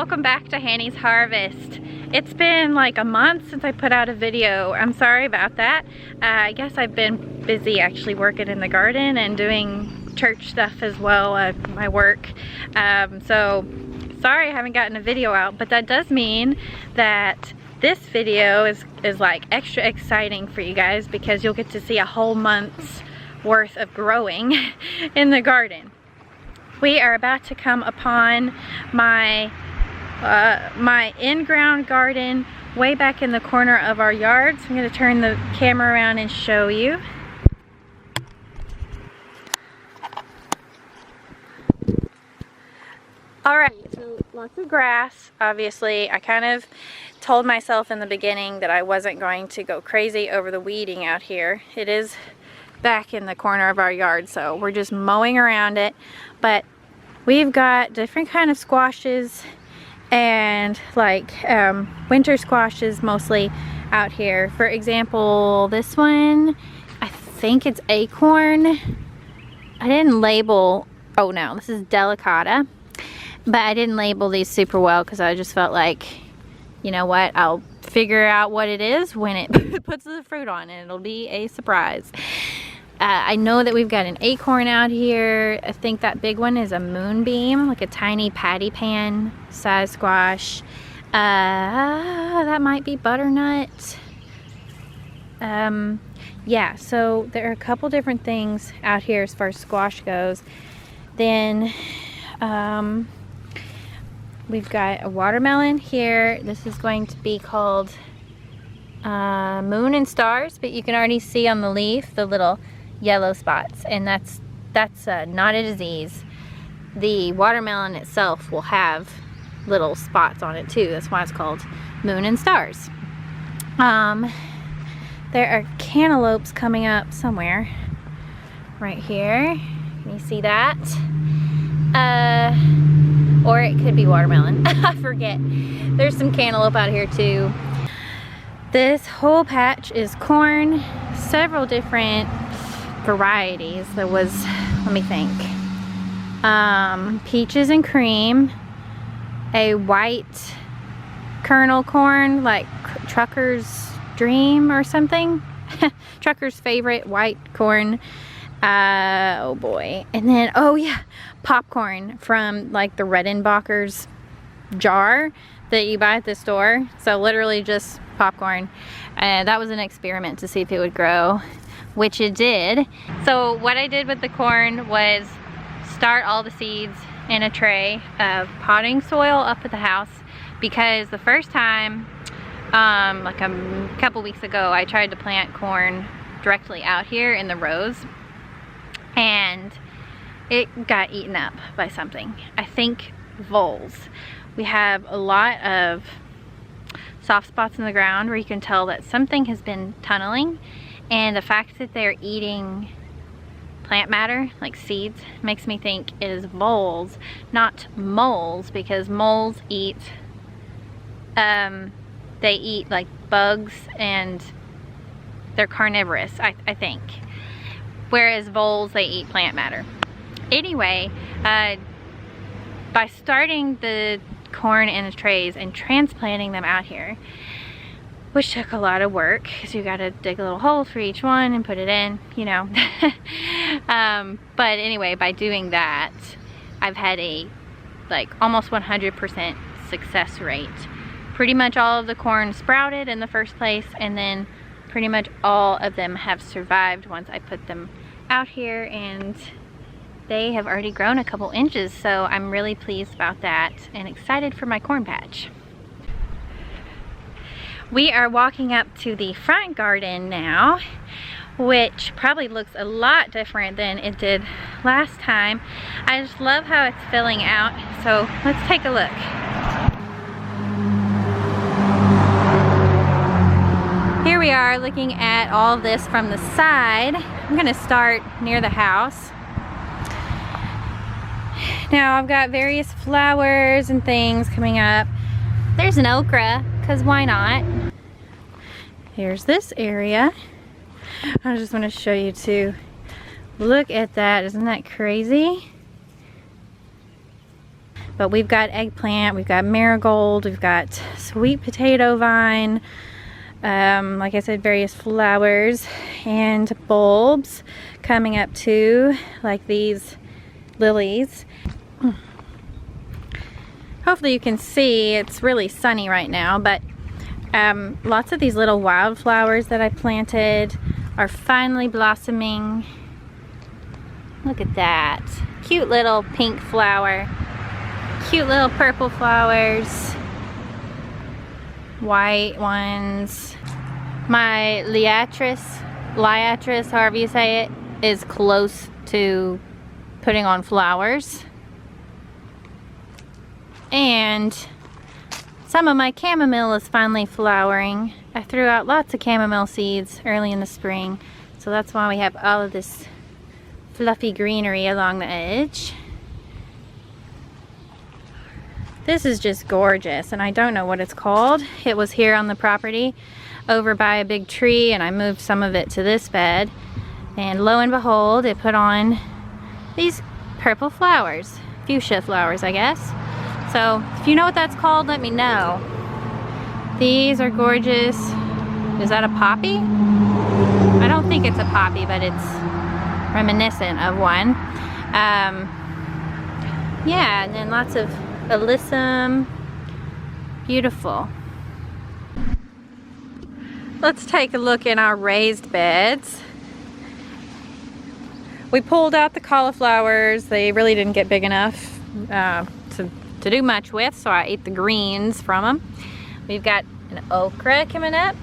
welcome back to Hanny's Harvest. It's been like a month since I put out a video. I'm sorry about that. I guess I've been busy actually working in the garden and doing church stuff as well at my work. So sorry I haven't gotten a video out, but that does mean that this video is like extra exciting for you guys because you'll get to see a whole month's worth of growing in the garden. We are about to come upon my my in-ground garden way back in the corner of our yard. So I'm going to turn the camera around and show you. Alright, so lots of grass, obviously. I kind of told myself in the beginning that I wasn't going to go crazy over the weeding out here. It is back in the corner of our yard, so we're just mowing around it. But we've got different kind of squashes and like winter squashes mostly out here. For example, this one, I think it's acorn. I didn't label, oh no, this is delicata. But I didn't label these super well because I just felt like, you know what, I'll figure out what it is when it puts the fruit on and it'll be a surprise. I know that we've got an acorn out here. I think that big one is a moonbeam, like a tiny patty pan size squash. That might be butternut. Yeah, so there are a couple different things out here as far as squash goes. Then we've got a watermelon here. This is going to be called Moon and Stars, but you can already see on the leaf the little yellow spots, and that's not a disease. The watermelon itself will have little spots on it too. That's why it's called Moon and Stars. There are cantaloupes coming up somewhere right here. Can you see that? Or it could be watermelon. I forget. There's some cantaloupe out here too. This whole patch is corn, several different varieties. There was, let me think, peaches and cream, a white kernel corn, like Trucker's Dream or something. Trucker's Favorite white corn. Oh boy. And then, oh yeah, popcorn from like the Redenbacher's jar that you buy at the store. So literally just popcorn. That was an experiment to see if it would grow, which it did. So what I did with the corn was start all the seeds in a tray of potting soil up at the house, because the first time, like a couple weeks ago, I tried to plant corn directly out here in the rows, and it got eaten up by something. I think voles. We have a lot of soft spots in the ground where you can tell that something has been tunneling, and the fact that they're eating plant matter, like seeds, makes me think it is voles, not moles, because moles eat, they eat like bugs and they're carnivorous, I think. Whereas voles, they eat plant matter. Anyway, by starting the corn in the trays and transplanting them out here, which took a lot of work because you got to dig a little hole for each one and put it in, you know. But anyway, by doing that, I've had a like almost 100% success rate. Pretty much all of the corn sprouted in the first place, and then pretty much all of them have survived once I put them out here, and they have already grown a couple inches, so I'm really pleased about that and excited for my corn patch. We are walking up to the front garden now, which probably looks a lot different than it did last time. I just love how it's filling out, so let's take a look. Here we are looking at all of this from the side. I'm gonna start near the house. Now I've got various flowers and things coming up. There's an okra, because why not? Here's this area. I just want to show you too. Look at that, isn't that crazy? But we've got eggplant, we've got marigold, we've got sweet potato vine, like I said, various flowers and bulbs coming up too, like these lilies. Hopefully you can see, it's really sunny right now, but lots of these little wildflowers that I planted are finally blossoming. Look at that. Cute little pink flower. Cute little purple flowers. White ones. My liatris, however you say it, is close to putting on flowers. And some of my chamomile is finally flowering. I threw out lots of chamomile seeds early in the spring, so that's why we have all of this fluffy greenery along the edge. This is just gorgeous, and I don't know what it's called. It was here on the property over by a big tree, and I moved some of it to this bed, and lo and behold, it put on these purple flowers, fuchsia flowers, I guess. So if you know what that's called, let me know. These are gorgeous. Is that a poppy? I don't think it's a poppy, but it's reminiscent of one. Yeah, and then lots of alyssum. Beautiful. Let's take a look in our raised beds. We pulled out the cauliflowers. They really didn't get big enough to do much with, so I ate the greens from them. We've got an okra coming up.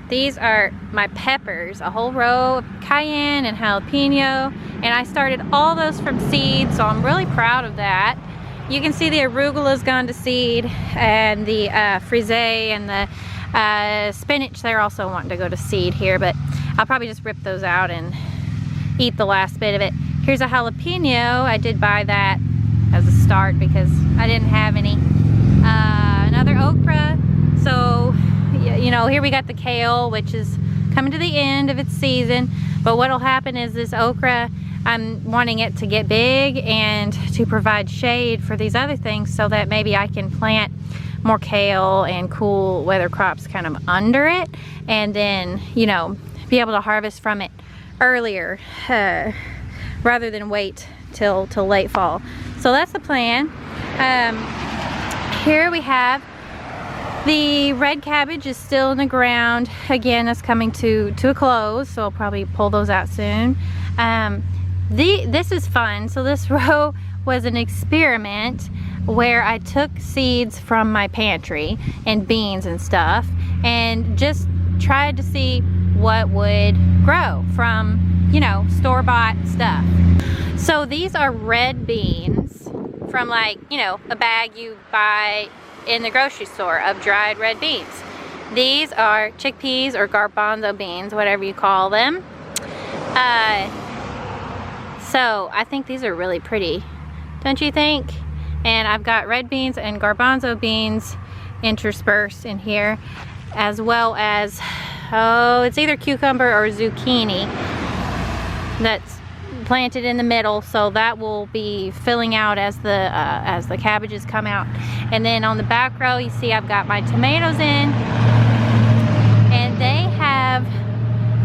These are my peppers, a whole row of cayenne and jalapeno, and I started all those from seed, so I'm really proud of that. You can see the arugula's gone to seed, and the frisee and the spinach, they're also wanting to go to seed here, but I'll probably just rip those out and eat the last bit of it. Here's a jalapeno. I did buy that as a start because I didn't have any. Another okra. So, you know, here we got the kale, which is coming to the end of its season. But what'll happen is this okra, I'm wanting it to get big and to provide shade for these other things so that maybe I can plant more kale and cool weather crops kind of under it, and then, you know, be able to harvest from it earlier rather than wait till late fall. So that's the plan. Here we have the red cabbage is still in the ground. Again, that's coming to a close, so I'll probably pull those out soon. This is fun. So this row was an experiment where I took seeds from my pantry and beans and stuff and just tried to see what would grow from, you know, store-bought stuff. So these are red beans from, like, you know, a bag you buy in the grocery store of dried red beans. These are chickpeas or garbanzo beans, whatever you call them. So I think these are really pretty, don't you think? And I've got red beans and garbanzo beans interspersed in here, as well as, oh, it's either cucumber or zucchini that's planted in the middle, so that will be filling out as the cabbages come out. And then on the back row, you see I've got my tomatoes in, and they have,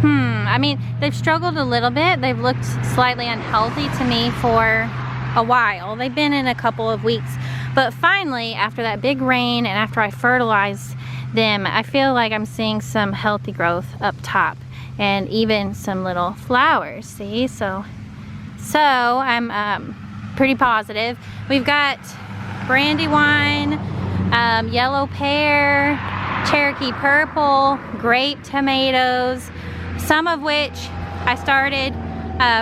I mean, they've struggled a little bit. They've looked slightly unhealthy to me for a while. They've been in a couple of weeks, but finally, after that big rain and after I fertilized them, I feel like I'm seeing some healthy growth up top and even some little flowers. See, so I'm pretty positive. We've got brandywine, yellow pear, Cherokee purple, grape tomatoes, some of which I started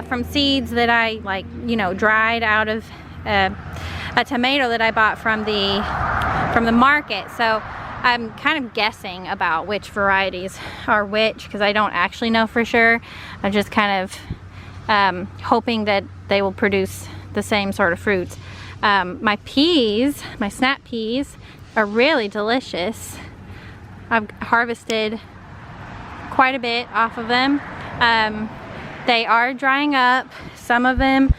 from seeds that I, like, you know, dried out of a tomato that I bought from the market. So I'm kind of guessing about which varieties are which, because I don't actually know for sure. I'm just kind of hoping that they will produce the same sort of fruits. My peas, my snap peas, are really delicious. I've harvested quite a bit off of them. They are drying up. Some of them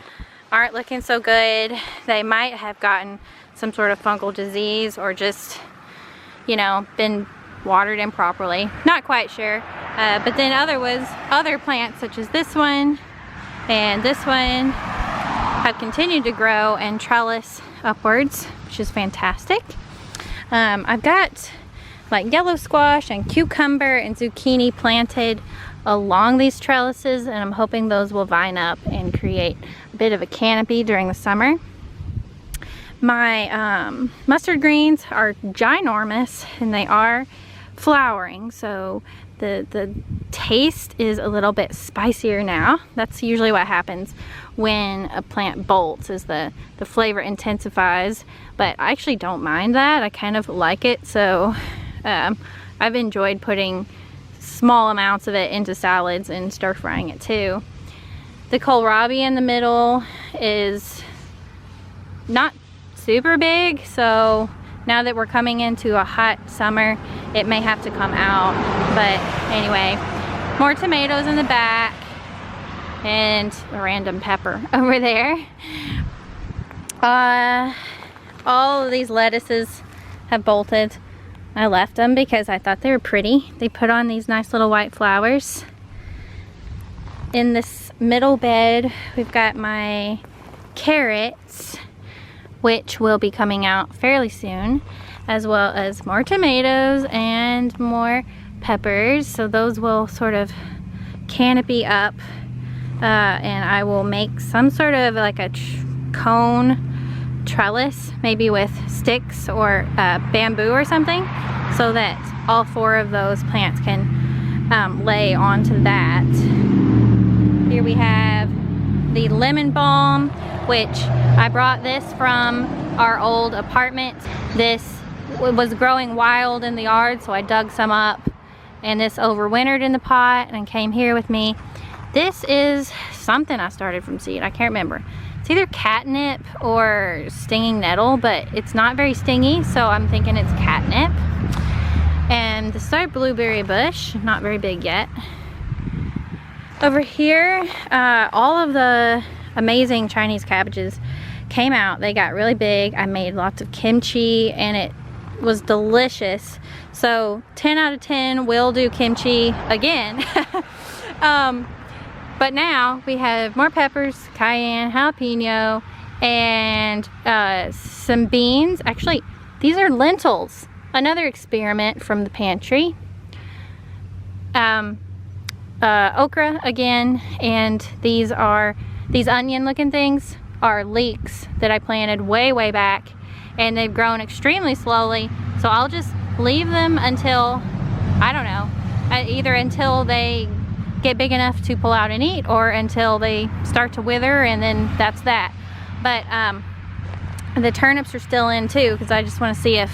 aren't looking so good. They might have gotten some sort of fungal disease or just, you know, been watered improperly. Not quite sure. But then other plants such as this one and this one have continued to grow and trellis upwards, which is fantastic. I've got like yellow squash and cucumber and zucchini planted along these trellises, and I'm hoping those will vine up and create a bit of a canopy during the summer. My mustard greens are ginormous and they are flowering, so the taste is a little bit spicier now. That's usually what happens when a plant bolts, is the flavor intensifies, but I actually don't mind that. I kind of like it, so I've enjoyed putting small amounts of it into salads and stir frying it too. The kohlrabi in the middle is not super big, so now that we're coming into a hot summer, it may have to come out. But anyway, more tomatoes in the back and a random pepper over there. All of these lettuces have bolted. I left them because I thought they were pretty. They put on these nice little white flowers. In this middle bed, we've got my carrots, which will be coming out fairly soon, as well as more tomatoes and more peppers. So those will sort of canopy up, and I will make some sort of like a cone trellis, maybe with sticks or bamboo or something, so that all 4 of those plants can lay onto that. Here we have the lemon balm, which I brought this from our old apartment. This was growing wild in the yard, so I dug some up, and this overwintered in the pot and came here with me. This is something I started from seed. I can't remember. It's either catnip or stinging nettle, but it's not very stingy, so I'm thinking it's catnip. And this is our blueberry bush, not very big yet. Over here, all of the amazing Chinese cabbages came out. They got really big. I made lots of kimchi and it was delicious. So 10 out of 10 will do kimchi again. But now we have more peppers, cayenne, jalapeno, and some beans. Actually, these are lentils. Another experiment from the pantry. Okra again, and these onion looking things are leeks that I planted way back, and they've grown extremely slowly, so I'll just leave them until, I don't know, either until they get big enough to pull out and eat, or until they start to wither, and then that's that. But the turnips are still in too, because I just want to see if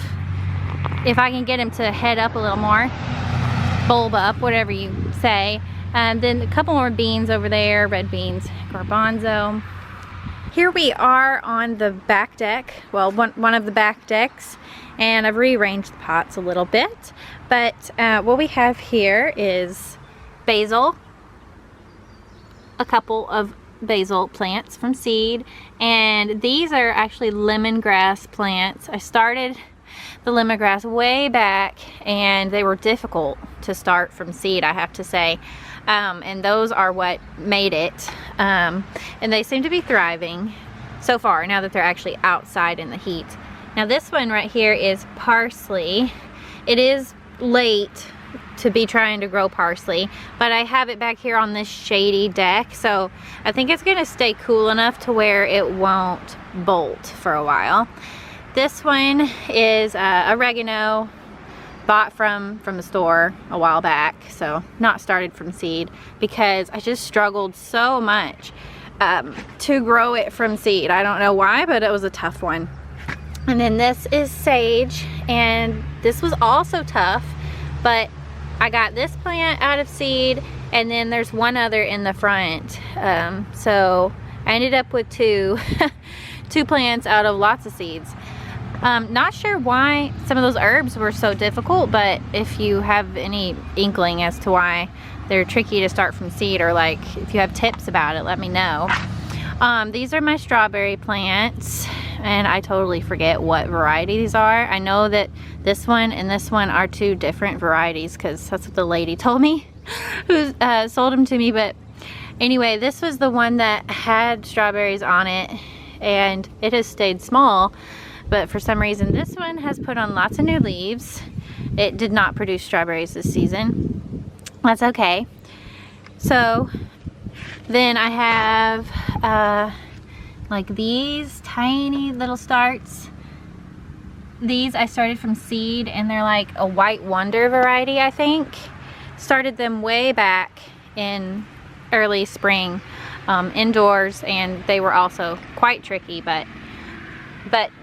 I can get them to head up a little more, bulb up, whatever you say. And then a couple more beans over there, red beans, garbanzo. Here we are on the back deck, well, one of the back decks, and I've rearranged the pots a little bit. But what we have here is basil, a couple of basil plants from seed, and these are actually lemongrass plants. I started the lemongrass way back, and they were difficult to start from seed, I have to say. And those are what made it. And they seem to be thriving so far, now that they're actually outside in the heat. Now this one right here is parsley. It is late to be trying to grow parsley, but I have it back here on this shady deck, so I think it's gonna stay cool enough to where it won't bolt for a while. This one is oregano, bought from the store a while back, so not started from seed, because I just struggled so much to grow it from seed. I don't know why, but it was a tough one. And then this is sage, and this was also tough, but I got this plant out of seed, and then there's one other in the front. So I ended up with two plants out of lots of seeds. Not sure why some of those herbs were so difficult, but if you have any inkling as to why they're tricky to start from seed, or like if you have tips about it, let me know. These are my strawberry plants. and I totally forget what variety these are. I know that this one and this one are 2 different varieties because that's what the lady told me who sold them to me. But anyway, this was the one that had strawberries on it, and it has stayed small, but for some reason this one has put on lots of new leaves. It did not produce strawberries this season. That's okay. So then I have like these tiny little starts. These I started from seed, and they're like a White Wonder variety, I think. Started them way back in early spring indoors, and they were also quite tricky, but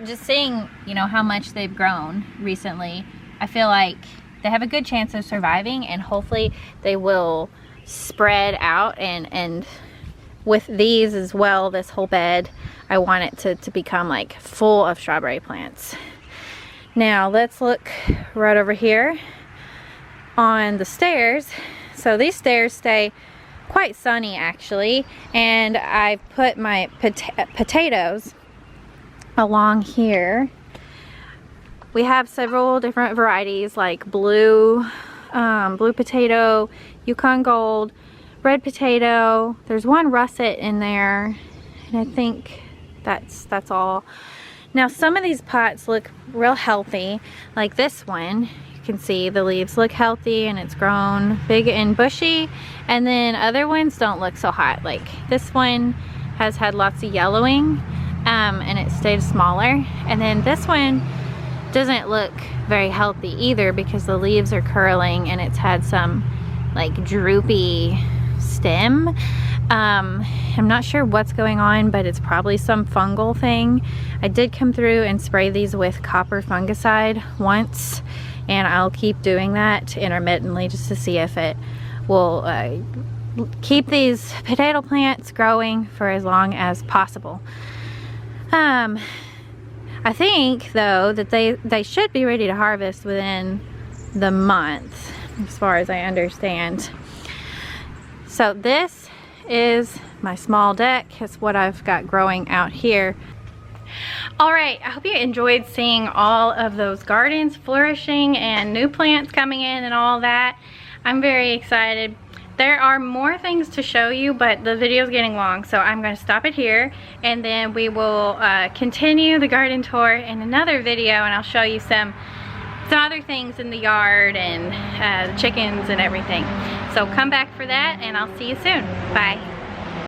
just seeing, you know, how much they've grown recently, I feel like they have a good chance of surviving, and hopefully they will spread out. And with these as well, this whole bed, I want it to become like full of strawberry plants. Now let's look right over here on the stairs. So these stairs stay quite sunny actually, and I put my potatoes along here. We have several different varieties like blue potato, Yukon Gold, red potato. There's one russet in there, and I think that's all. Now some of these pots look real healthy, like this one. You can see the leaves look healthy and it's grown big and bushy, and then other ones don't look so hot. Like this one has had lots of yellowing, and it stayed smaller, and then this one doesn't look very healthy either because the leaves are curling and it's had some like droopy stem. I'm not sure what's going on, but it's probably some fungal thing. I did come through and spray these with copper fungicide once, and I'll keep doing that intermittently just to see if it will keep these potato plants growing for as long as possible. I think though that they should be ready to harvest within the month, as far as I understand. So this is my small deck. It's what I've got growing out here. Alright, I hope you enjoyed seeing all of those gardens flourishing and new plants coming in and all that. I'm very excited. There are more things to show you, but the video is getting long, so I'm going to stop it here, and then we will continue the garden tour in another video, and I'll show you some other things in the yard and the chickens and everything. So come back for that, and I'll see you soon. Bye.